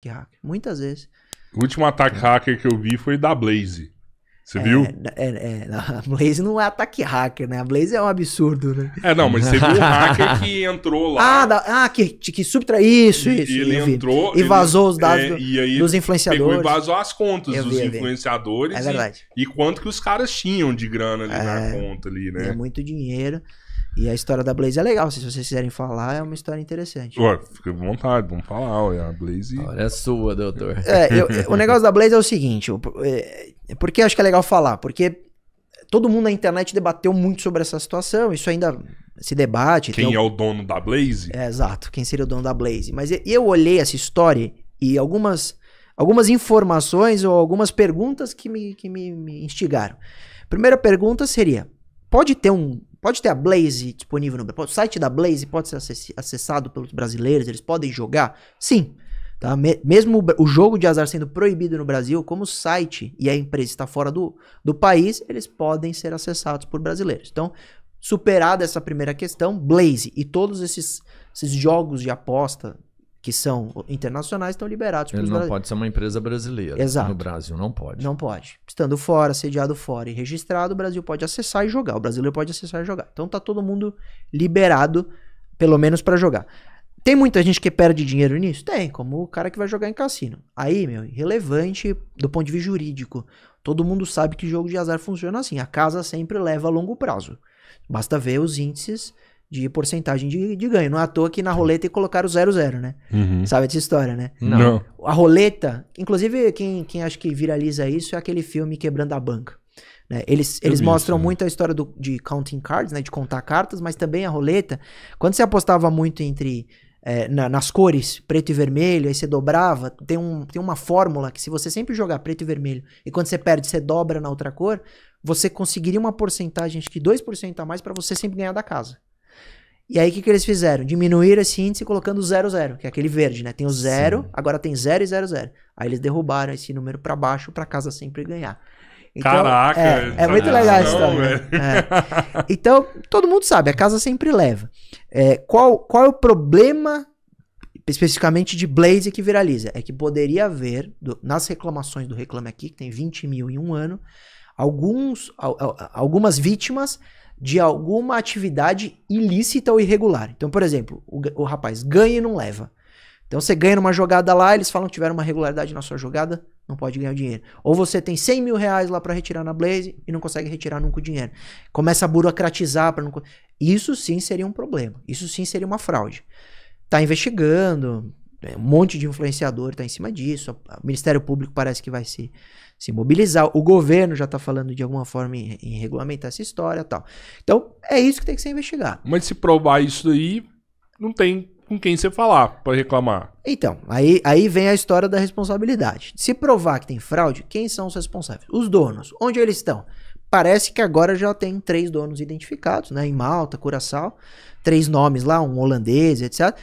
hacker. Muitas vezes. O último ataque hacker que eu vi foi da Blaze. Você viu? A Blaze não é ataque hacker, né? A Blaze é um absurdo, né? Não, mas teve um hacker que entrou lá. Que subtraiu isso. E ele entrou. E vazou os dados dos Pegou influenciadores. e vazou as contas dos influenciadores. É verdade. E quanto que os caras tinham de grana ali na conta ali, né? É muito dinheiro. E a história da Blaze é legal. Se vocês quiserem falar, é uma história interessante. Ué, fica à vontade, vamos falar. Ué, a Blaze... Agora é sua, doutor. O negócio da Blaze é o seguinte. Por que eu acho que é legal falar? Porque todo mundo na internet debateu muito sobre essa situação. Isso ainda se debate. Quem é o dono da Blaze? Exato. Quem seria o dono da Blaze. Mas eu olhei essa história e algumas informações ou algumas perguntas que me instigaram. Primeira pergunta seria, pode ter a Blaze disponível o site da Blaze pode ser acessado pelos brasileiros, eles podem jogar? Sim. Tá? Mesmo o jogo de azar sendo proibido no Brasil, como o site e a empresa está fora do país, eles podem ser acessados por brasileiros. Então, superada essa primeira questão, Blaze e todos esses jogos de aposta que são internacionais estão liberados. Ele não pode ser uma empresa brasileira. Exato. No Brasil não pode. Não pode. Estando fora, sediado fora e registrado, o Brasil pode acessar e jogar. O brasileiro pode acessar e jogar. Então tá todo mundo liberado, pelo menos para jogar. Tem muita gente que perde dinheiro nisso? Tem, como o cara que vai jogar em cassino. Aí, irrelevante do ponto de vista jurídico. Todo mundo sabe que jogo de azar funciona assim. A casa sempre leva a longo prazo. Basta ver os índices de porcentagem de ganho. Não é à toa que na roleta e colocaram 0,0, né? Uhum. Sabe essa história, né? Não. A roleta, inclusive quem acho que viraliza isso é aquele filme Quebrando a Banca. Né? Eles mostram muito a história de counting cards, né? De contar cartas, mas também a roleta. Quando você apostava muito nas cores preto e vermelho, aí você dobrava, tem uma fórmula que se você sempre jogar preto e vermelho e quando você perde, você dobra na outra cor, você conseguiria uma porcentagem, acho que 2% a mais para você sempre ganhar da casa. E aí, o que eles fizeram? Diminuíram esse índice colocando 0,0, que é aquele verde, né? Tem o 0, agora tem 0 e 0,0. Aí eles derrubaram esse número para baixo para casa sempre ganhar. Então, caraca! É muito legal a história. Né? Então, todo mundo sabe, a casa sempre leva. Qual é o problema, especificamente de Blaze, que viraliza? É que poderia haver, nas reclamações do Reclame Aqui, que tem 20 mil em um ano, algumas vítimas de alguma atividade ilícita ou irregular. Então, por exemplo, o rapaz ganha e não leva. Então, você ganha numa jogada lá, eles falam que tiveram uma irregularidade na sua jogada, não pode ganhar o dinheiro. Ou você tem 100 mil reais lá para retirar na Blaze e não consegue retirar nunca o dinheiro. Começa a burocratizar. Isso sim seria um problema. Isso sim seria uma fraude. Tá investigando, um monte de influenciador tá em cima disso. O Ministério Público parece que vai se mobilizar. O governo já tá falando de alguma forma em regulamentar essa história e tal. Então, é isso que tem que ser investigado. Mas se provar isso aí, não tem com quem você falar para reclamar. Então, aí vem a história da responsabilidade. Se provar que tem fraude, quem são os responsáveis? Os donos. Onde eles estão? Parece que agora já tem 3 donos identificados, né? Em Malta, Curaçao, 3 nomes lá, um holandês, etc.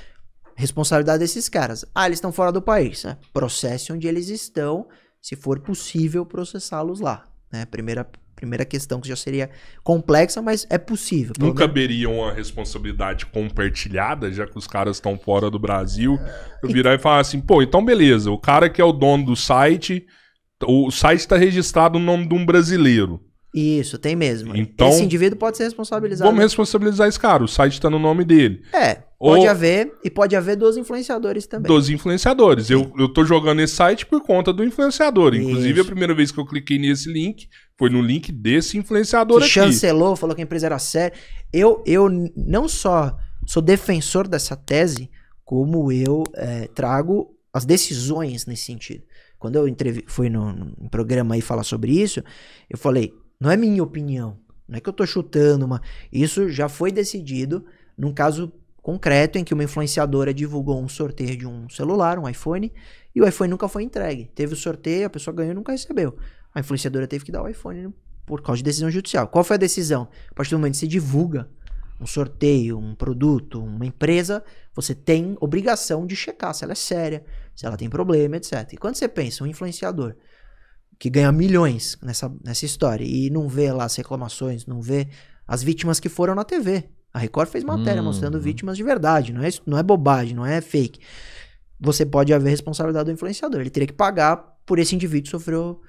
Responsabilidade desses caras. Eles estão fora do país, né? Processe onde eles estão, se for possível processá-los lá, né? Primeira questão que já seria complexa, mas é possível. Não caberia uma responsabilidade compartilhada, já que os caras estão fora do Brasil? Eu virar e falar assim, então beleza, o cara que é o dono do site, o site está registrado no nome de um brasileiro. Isso, tem mesmo. Então, esse indivíduo pode ser responsabilizado. Vamos responsabilizar esse cara, o site está no nome dele. Pode haver, e pode haver dos influenciadores também. Dos influenciadores. Eu tô jogando esse site por conta do influenciador. Isso. Inclusive, a primeira vez que eu cliquei nesse link, foi no link desse influenciador que aqui. Chancelou, falou que a empresa era séria. Eu não só sou defensor dessa tese, como eu trago as decisões nesse sentido. Quando eu fui no programa aí falar sobre isso, eu falei, não é minha opinião, não é que eu tô chutando isso já foi decidido num caso concreto em que uma influenciadora divulgou um sorteio de um celular, um iPhone, e o iPhone nunca foi entregue. Teve o sorteio, a pessoa ganhou e nunca recebeu. A influenciadora teve que dar o iPhone por causa de decisão judicial. Qual foi a decisão? A partir do momento que você divulga um sorteio, um produto, uma empresa, você tem obrigação de checar se ela é séria, se ela tem problema, etc. E quando você pensa, um influenciador que ganha milhões nessa história e não vê lá as reclamações, não vê as vítimas que foram na TV. A Record fez matéria mostrando vítimas de verdade, não é bobagem, não é fake. você pode haver responsabilidade do influenciador. Ele teria que pagar por esse indivíduo que sofreu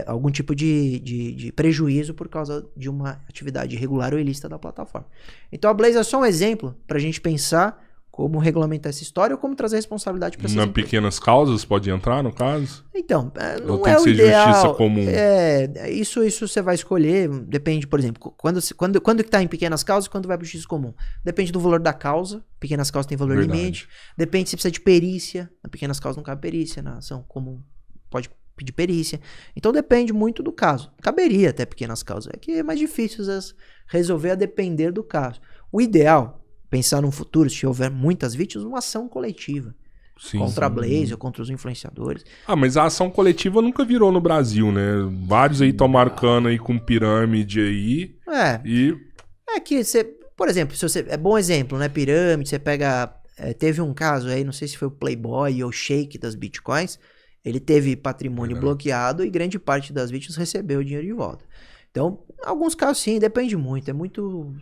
algum tipo de prejuízo por causa de uma atividade irregular ou ilícita da plataforma. Então a Blaze é só um exemplo para a gente pensar como regulamentar essa história ou como trazer responsabilidade para essas Nas empresas. pequenas causas pode entrar, no caso? Então, não tem é que o ser ideal. justiça comum? Isso você vai escolher, depende, por exemplo, quando que tá em pequenas causas e quando vai para justiça comum. Depende do valor da causa, pequenas causas têm valor Verdade. limite. Depende se precisa de perícia, na pequenas causas não cabe perícia, na ação comum pode pedir perícia. Então depende muito do caso. Caberia até pequenas causas, é que é mais difícil às vezes, resolver a depender do caso. O ideal, pensar num futuro, se houver muitas vítimas, uma ação coletiva. Sim, Contra a sim. Blaze ou contra os influenciadores. Ah, mas a ação coletiva nunca virou no Brasil, né? Vários aí estão marcando aí com pirâmide aí. E É que você, por exemplo, se você, é bom exemplo, né? Pirâmide, você pega. Teve um caso aí, não sei se foi o Playboy ou o Shake das Bitcoins. Ele teve patrimônio bloqueado e grande parte das vítimas recebeu o dinheiro de volta. Então, alguns casos sim, depende muito. É muito.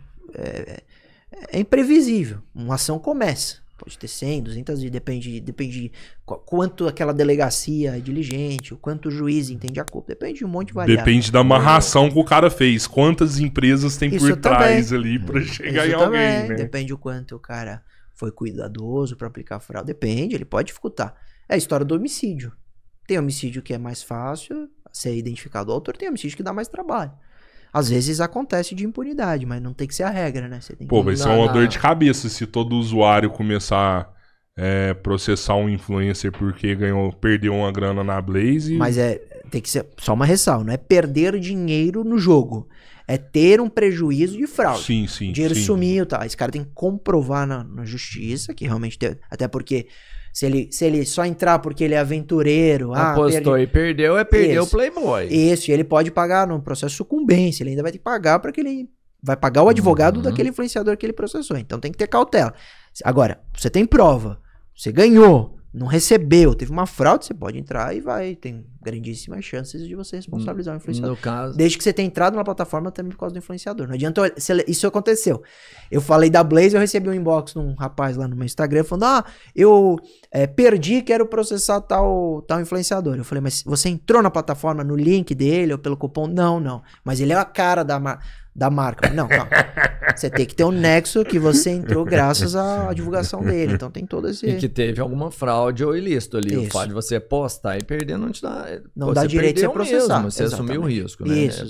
É imprevisível. Uma ação começa. Pode ter 100, 200 dias, depende de quanto aquela delegacia é diligente, o quanto o juiz entende a culpa. Depende de um monte de variáveis. depende da amarração que o cara fez. Quantas empresas tem Isso por trás ali pra chegar em Isso alguém, também. né? Depende o quanto o cara foi cuidadoso pra aplicar a fraude. Depende, ele pode dificultar. É a história do homicídio. Tem homicídio que é mais fácil ser identificado o autor, tem homicídio que dá mais trabalho. Às vezes acontece de impunidade, mas não tem que ser a regra, né? Você tem que... Pô, vai ser uma dor de cabeça se todo usuário começar a processar um influencer porque perdeu uma grana na Blaze. Mas tem que ser só uma ressalva, não é perder dinheiro no jogo. É ter um prejuízo de fraude. Sim, sim. O dinheiro sim. sumiu, tá? Esse cara tem que comprovar na justiça que realmente teve. Até porque se ele só entrar porque ele é aventureiro... Apostou e perdeu, perdeu o Isso. Playboy. Isso, e ele pode pagar no processo de sucumbência. Ele ainda vai ter que pagar para que ele... Vai pagar o advogado daquele influenciador que ele processou. Então tem que ter cautela. Agora, você tem prova. Você ganhou. Não recebeu. Teve uma fraude. Você pode entrar e tem grandíssimas chances de você responsabilizar o influenciador. No caso... Desde que você tenha entrado na plataforma também por causa do influenciador. Não adianta... Isso aconteceu. Eu falei da Blaze, eu recebi um inbox de um rapaz lá no meu Instagram falando, eu perdi, quero processar tal influenciador. Eu falei, mas você entrou na plataforma no link dele ou pelo cupom? Não. Mas ele é a cara da marca. Não, calma. Você tem que ter um nexo que você entrou graças à divulgação dele. Então tem todo esse... E que teve alguma fraude ou ilícito ali. Isso. O fato de você postar e perder não te dá... Não dá direito de você processar. Mesmo, você assumiu o risco, né? Isso.